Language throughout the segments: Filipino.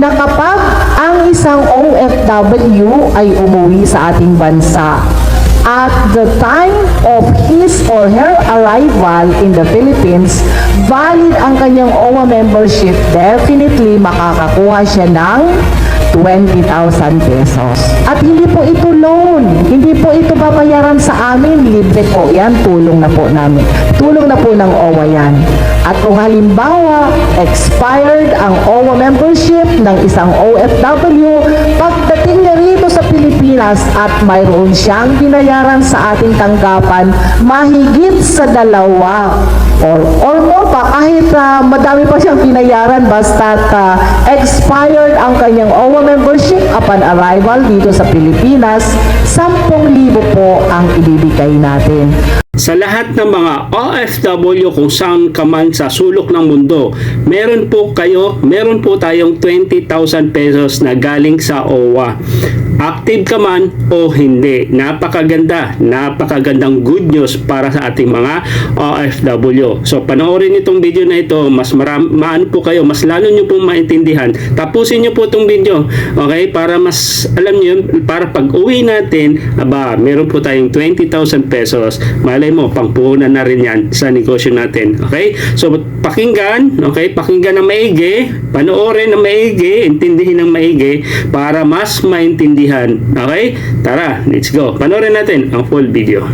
na kapag ang isang OFW ay umuwi sa ating bansa, at the time of his or her arrival in the Philippines, valid ang kanyang OWA membership, definitely makakakuha siya ng 20,000 pesos. At hindi po ito loan, hindi po ito babayaran sa amin, libre po yan, tulong na po namin. Tulong na po ng OWA yan. At kung halimbawa, expired ang OWA membership ng isang OFW, pagdating niya rito sa Pilipinas at mayroon siyang binayaran sa ating tanggapan, mahigit sa 2 or more pa, kahit madami pa siyang binayaran, basta expired ang kanyang OWA membership upon arrival dito sa Pilipinas, 10,000 po ang ibibigay natin. Sa lahat ng mga OFW kung saan ka man sa sulok ng mundo, meron po tayong 20,000 pesos na galing sa OWA. Active ka man o hindi, napakagandang good news para sa ating mga OFW. So panoorin niyo itong video na ito, mas mas lalo niyo pong maintindihan. Tapusin niyo po itong video, okay? Para mas alam niyo, para pag uwi natin, meron po tayong 20,000 pesos. Malay mo, pangpuhunan na rin yan sa negosyo natin. Okay? So, pakinggan ng maigi, panoorin ng maigi, intindihin ng maigi, para mas maintindihan. Okay? Tara, let's go. Panoorin natin ang full video.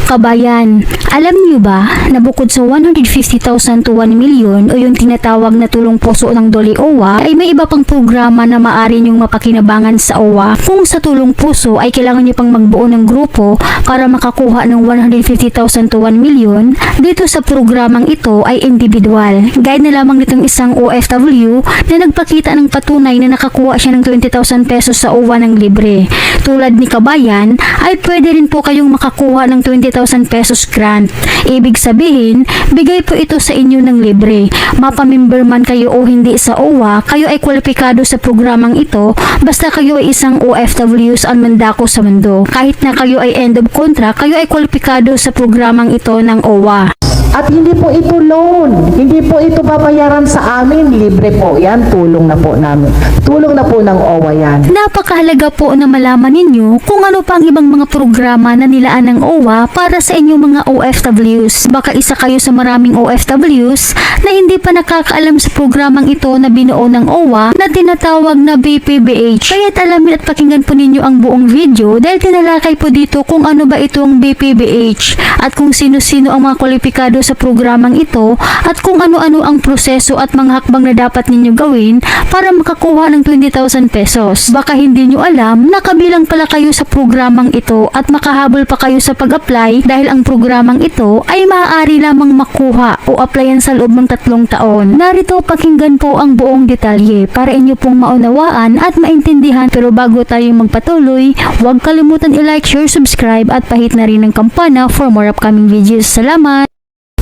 Kabayan, alam niyo ba na bukod sa 150,000 to 1 million o yung tinatawag na tulong puso ng Dole OWA, ay may iba pang programa na maaari niyong mapakinabangan sa OWA. Kung sa tulong puso ay kailangan niyo pang magbuo ng grupo para makakuha ng 150,000 to 1 million, dito sa programang ito ay individual. Guide na lamang nitong isang OFW na nagpakita ng patunay na nakakuha siya ng 20,000 pesos sa OWA ng libre. Tulad ni Kabayan, ay pwede rin po kayong makakuha ng 20,000 pesos grant. Ibig sabihin, bigay po ito sa inyo ng libre. Mapamember man kayo o hindi sa OWA, kayo ay kwalipikado sa programang ito basta kayo ay isang OFW saan man dako sa mundo. Kahit na kayo ay end of contract, kayo ay kwalipikado sa programang ito ng OWA. At hindi po ito loan, hindi po ito babayaran sa amin, libre po yan, tulong na po namin. Tulong na po ng OWA yan. Napakahalaga po na malaman ninyo kung ano pa ang ibang mga programa na nilaan ng OWA para sa inyong mga OFWs. Baka isa kayo sa maraming OFWs na hindi pa nakakaalam sa programang ito na binuo ng OWA na tinatawag na BPBH. Kaya't alamin at pakinggan po ninyo ang buong video dahil tinalakay po dito kung ano ba itong BPBH at kung sino-sino ang mga kwalipikado sa programang ito at kung ano-ano ang proseso at mga hakbang na dapat ninyo gawin para makakuha ng 20,000 pesos. Baka hindi nyo alam na kabilang pala kayo sa programang ito at makahabol pa kayo sa pag-apply dahil ang programang ito ay maaari lamang makuha o applyan sa loob ng 3 taon. Narito pakinggan po ang buong detalye para inyo pong maunawaan at maintindihan. Pero bago tayo magpatuloy, huwag kalimutan i-like, share, subscribe at pahit na rin ng kampana for more upcoming videos. Salamat!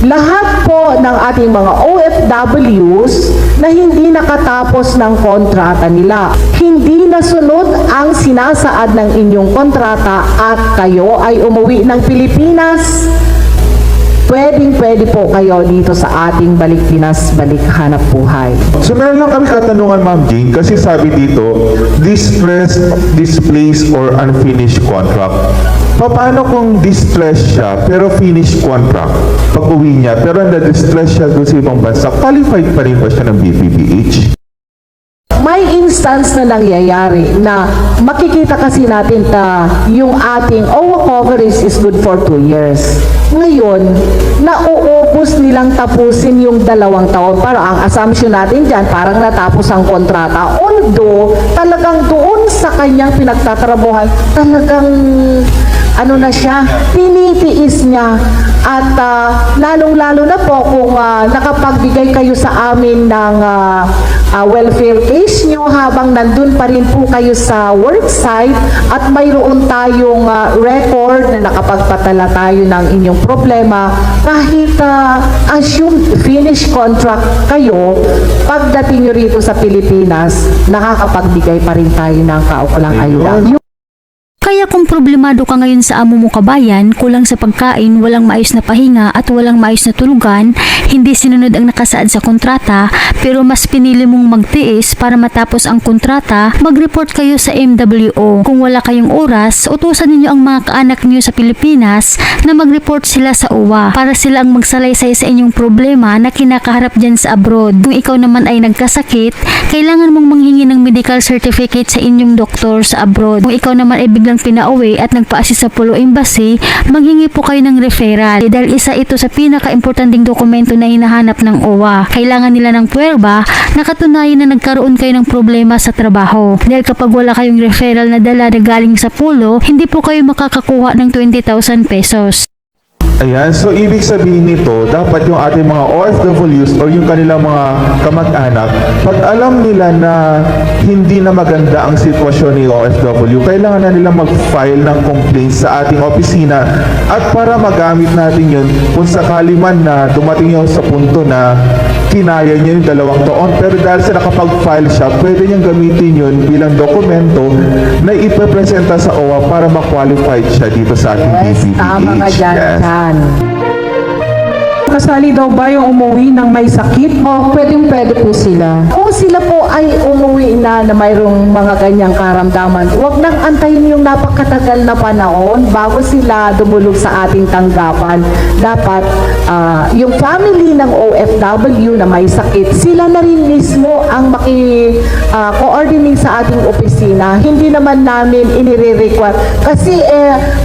Lahat po ng ating mga OFWs na hindi nakatapos ng kontrata nila, hindi nasunod ang sinasaad ng inyong kontrata at kayo ay umuwi ng Pilipinas, pwede po kayo dito sa ating Balik Pinas, Balik Hanap Buhay. So meron lang kami katanungan, Ma'am Jane, kasi sabi dito, distressed, displaced, or unfinished contract. Paano kung distressed siya, pero finished contract, pag uwi niya, pero na-distress siya doon sa ibang bansa, qualified pa rin ba siya ng BPBH? May instance na nangyayari na makikita kasi natin na yung ating OWA coverage is good for 2 years. Ngayon, nauubos nilang tapusin yung 2 taon. Para ang assumption natin dyan, parang natapos ang kontrata. Although, talagang doon sa kanyang pinagtatrabuhan, talagang na siya, tinitiis niya. At lalong-lalo na po kung nakapagbigay kayo sa amin ng welfare case nyo habang nandun pa rin po kayo sa worksite at mayroon tayong record na nakapagpatala tayo ng inyong problema, kahit assume finish contract kayo, pagdating nyo rito sa Pilipinas, nakakapagbigay pa rin tayo ng kaukulang ayuda. Kaya kung problemado ka ngayon sa amo mo kabayan, kulang sa pagkain, walang maayos na pahinga at walang maayos na tulugan, hindi sinunod ang nakasaad sa kontrata, pero mas pinili mong magtiis para matapos ang kontrata, mag-report kayo sa MWO. Kung wala kayong oras, utusan ninyo ang mga kaanak niyo sa Pilipinas na mag-report sila sa OWA para sila ang magsalaysay sa inyong problema na kinakaharap dyan sa abroad. Kung ikaw naman ay nagkasakit, kailangan mong manghingi ng medical certificate sa inyong doktor sa abroad. Kung ikaw naman ay biglang pinauwi at nagpa-assist sa Polo Embassy, maghingi po kayo ng referral dahil isa ito sa pinaka-importanting dokumento na hinahanap ng OWA. Kailangan nila ng puwerba na katunayan na nagkaroon kayo ng problema sa trabaho. Dahil kapag wala kayong referral na dala na galing sa Polo, hindi po kayo makakakuha ng 20,000 pesos. Ayan, so ibig sabihin nito, dapat yung ating mga OFWs or yung kanilang mga kamag-anak, pag alam nila na hindi na maganda ang sitwasyon ni OFW, kailangan na nila mag-file ng complaint sa ating opisina at para magamit natin yun kung sakali man na dumating yun sa punto na kinaya niya yung 2 taon, pero dahil sa nakapag-file siya, pwede niyang gamitin yun bilang dokumento na ipepresenta sa OWA para ma-qualified siya dito sa ating DPWH. Tama nga dyan, Yes. Chan. Kasali daw ba yung umuwi ng may sakit? O pwede po sila. Kung sila po ay umuwi na mayroong mga ganyang karamdaman, huwag nang antayin yung napakatagal na panahon bago sila dumulog sa ating tanggapan. Dapat yung family ng OFW na may sakit, sila na rin mismo ang maki-coordinate sa ating opisina. Hindi naman namin inire-require. Kasi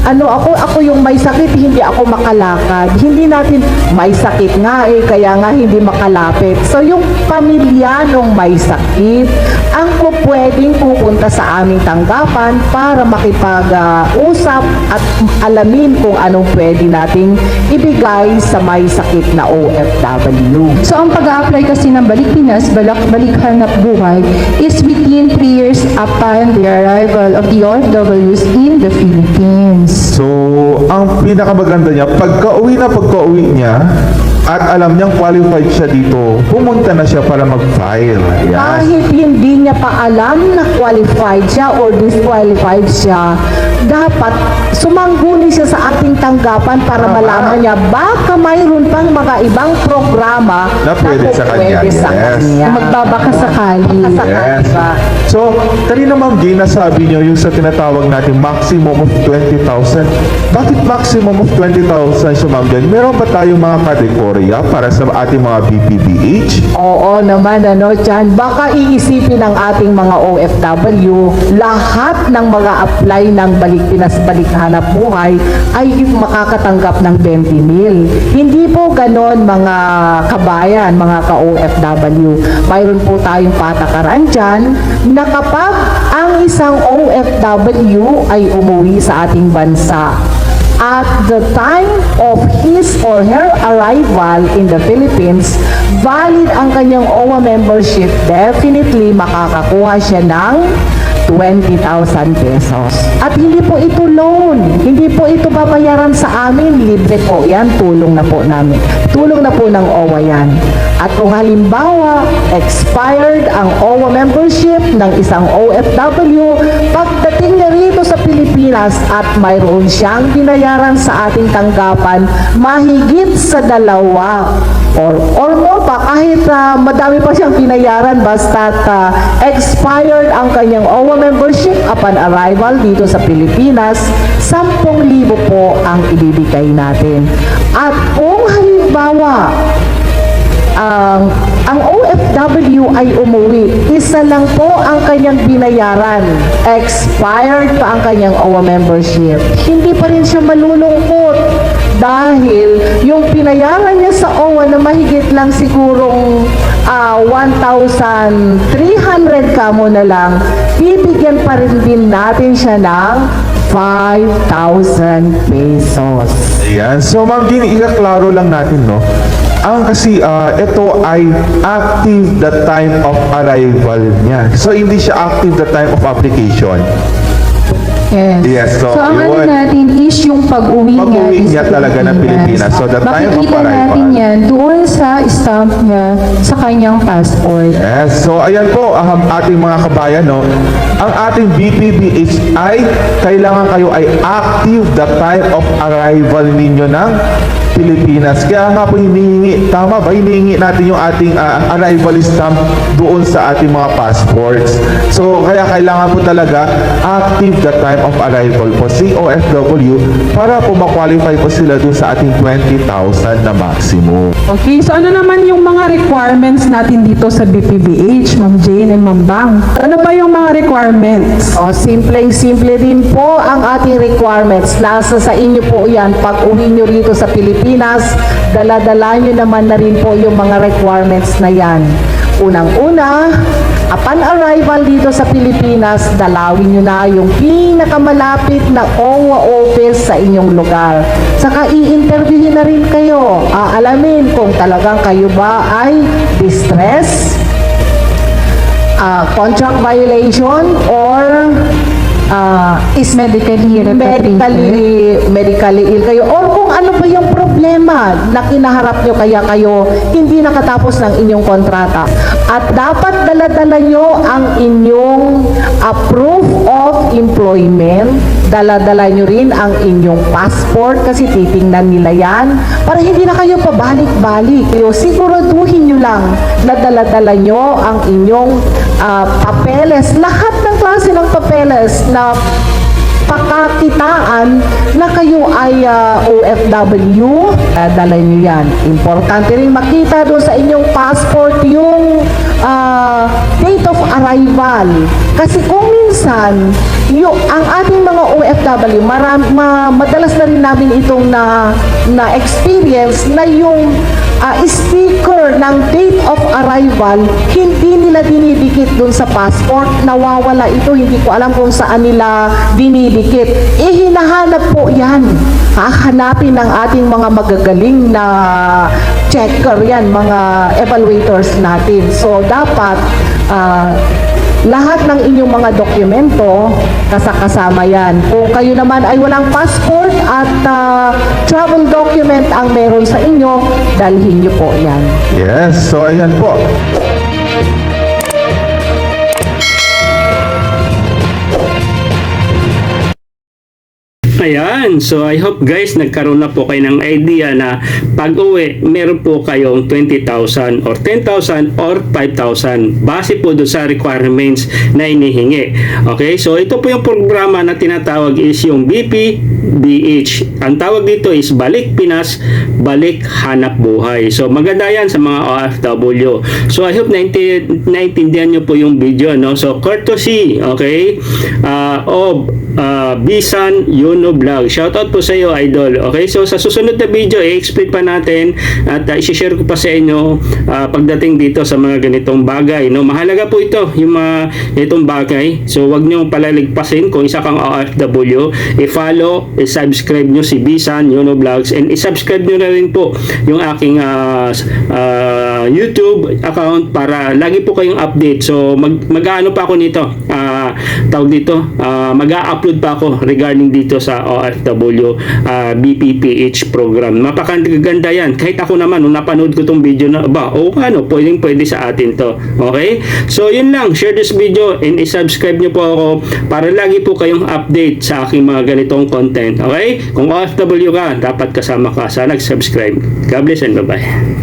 ako yung may sakit, hindi ako makalakad. Hindi natin may sakit nga kaya nga hindi makalapit. So yung pamilya nung may sakit ang pwedeng pupunta sa aming tanggapan para makipag-usap at alamin kung anong pwede nating ibigay sa may sakit na OFW. So, ang pag-a-apply kasi ng Balik Pinas, Balik Hanap Buhay, is within 3 years upon the arrival of the OFWs in the Philippines. So, ang pinakamaganda niya, pagka-uwi niya, at alam niyang qualified siya dito, pumunta na siya para mag-file. Yes. Kahit hindi niya pa alam na qualified siya or disqualified siya, dapat sumangguni siya sa ating tanggapan para malaman niya baka mayroon pang mga ibang programa Na pwede sa kanya. sa Yes. kanya. Magbabaka sakali. Yes. Diba? So, kanina Ma'am Jane, nasabi niyo yung sa tinatawag natin maximum of 20,000. Bakit maximum of 20,000 siya Ma'am Jane? Meron ba tayong mga kategorya para sa ating mga BPBH? Oo naman, Chan. Baka iisipin ng ating mga OFW, lahat ng mga apply ng Balik Pinas, Balik Hanap Buhay ay makakatanggap ng 20,000. Hindi po ganon mga kabayan, mga ka-OFW. Mayroon po tayong patakaran dyan na kapag ang isang OFW ay umuwi sa ating bansa, at the time of his or her arrival in the Philippines, valid ang kanyang OWA membership, definitely makakakuha siya ng 20,000 pesos. At hindi po ito loan. Hindi po ito babayaran sa amin. Libre po yan. Tulong na po namin. Tulong na po ng OWA yan. At kung halimbawa, expired ang OWA membership ng isang OFW, pagdating niya rito sa Pilipinas at mayroon siyang binayaran sa ating tanggapan, mahigit sa 2 or more pa, kahit madami pa siyang binayaran, basta expired ang kanyang OWA membership upon arrival dito sa Pilipinas, 10,000 po ang ibibigay natin. At kung halimbawa, ang OFW ay umuwi, isa lang po ang kanyang binayaran, expired pa ang kanyang OWA membership, hindi pa rin siya malulungkot dahil yung pinayaran niya sa OWA na mahigit lang sigurong 1,300 kamo na lang, bibigyan pa rin din natin siya ng 5,000 pesos. Ayan. So, Ma'am Jean, ikaklaro lang natin, no? Kasi ito ay active the time of arrival niya. So, hindi siya active the time of application. Yes, so ang ano yun. natin is yung pag-uwi niya. Pag-uwi is niya sa talaga ng Pilipinas. So, the time of Makikita arrival. natin yan doon sa stamp niya sa kanyang passport. Yes, so ayan po ating mga kabayan, no? Ang ating BPBH ay kailangan kayo ay active the time of arrival ninyo ng Pilipinas. Kaya nga po hinihingi, tama ba? Hinihingi natin yung ating arrival stamp doon sa ating mga passports. So kaya kailangan po talaga active the time of arrival po si OFW para po ma-qualify po sila doon sa ating 20,000 na maximum. Okay, so ano naman yung mga requirements natin dito sa BPBH, Ma'am Jane and Ma'am Bang? Ano ba yung mga requirements? O, simpleng-simple din po ang ating requirements. Nasa sa inyo po yan. Pag uwi nyo rito sa Pilipinas, dala-dala nyo naman na rin po yung mga requirements na yan. Unang-una, upon arrival dito sa Pilipinas, dalawin nyo na yung pinakamalapit na OWA office sa inyong lugar. Saka i-interviewin na rin kayo. Aalamin kung talagang kayo ba ay distress, contract violation, or Is medically repatriated. medically ill kayo, or kung ano pa yung problema na kinaharap nyo kaya kayo hindi nakatapos ng inyong kontrata. At dapat dala-dala nyo ang inyong proof of employment. Dala-dala nyo rin ang inyong passport kasi titingnan nila yan para hindi na kayo pabalik-balik. Siguraduhin nyo lang na dala-dala nyo ang inyong papeles, lahat ng klase ng papeles na pakakitaan na kayo ay OFW, dala nyo yan. Importante rin makita doon sa inyong passport yung date of arrival. Kasi kung minsan, ang ating mga OFW, madalas na rin namin itong na-experience na yung sticker ng date of arrival, hindi nila dinidikit dun sa passport, nawawala ito, hindi ko alam kung saan nila dinidikit. Hinahanap po yan. Hahanapin ng ating mga magagaling na checker yan, mga evaluators natin. So, dapat lahat ng inyong mga dokumento, kasama yan. Kung kayo naman ay walang passport at travel document ang meron sa inyo, dalhin nyo po yan. Yes, so ayan po. Ayan, so I hope guys nagkaroon na po kayo ng idea na pag uwi, meron po kayong 20,000 or 10,000 or 5,000 base po doon sa requirements na inihingi. Okay, so ito po yung programa na tinatawag is yung BPBH. Ang tawag dito is Balik Pinas, Balik Hanap Buhay. So maganda yan sa mga OFW. So I hope naintindihan nyo po yung video, no? So courtesy, okay, of Bisan Yuno Vlog. Shoutout po sa iyo, idol. Okay, so sa susunod na video, i-explain pa natin at i-share ko pa sa inyo pagdating dito sa mga ganitong bagay. No? Mahalaga po ito, yung mga itong bagay. So wag nyo palaligpasin kung isa kang OFW. I-follow, i-subscribe nyo si Bisan Yuno Vlogs, and i-subscribe nyo na rin po yung aking YouTube account para lagi po kayong update. So mag-ano pa ako nito, tawag dito, mag-a-upload pa ako regarding dito sa OFW BPPH program. Napakaganda yan. Kahit ako naman, nung napanood ko tong video na, pwede sa atin to. Okay? So, yun lang. Share this video and i-subscribe nyo po ako para lagi po kayong update sa aking mga ganitong content. Okay? Kung OFW ka, dapat kasama ka sa nag-subscribe. God bless and bye-bye.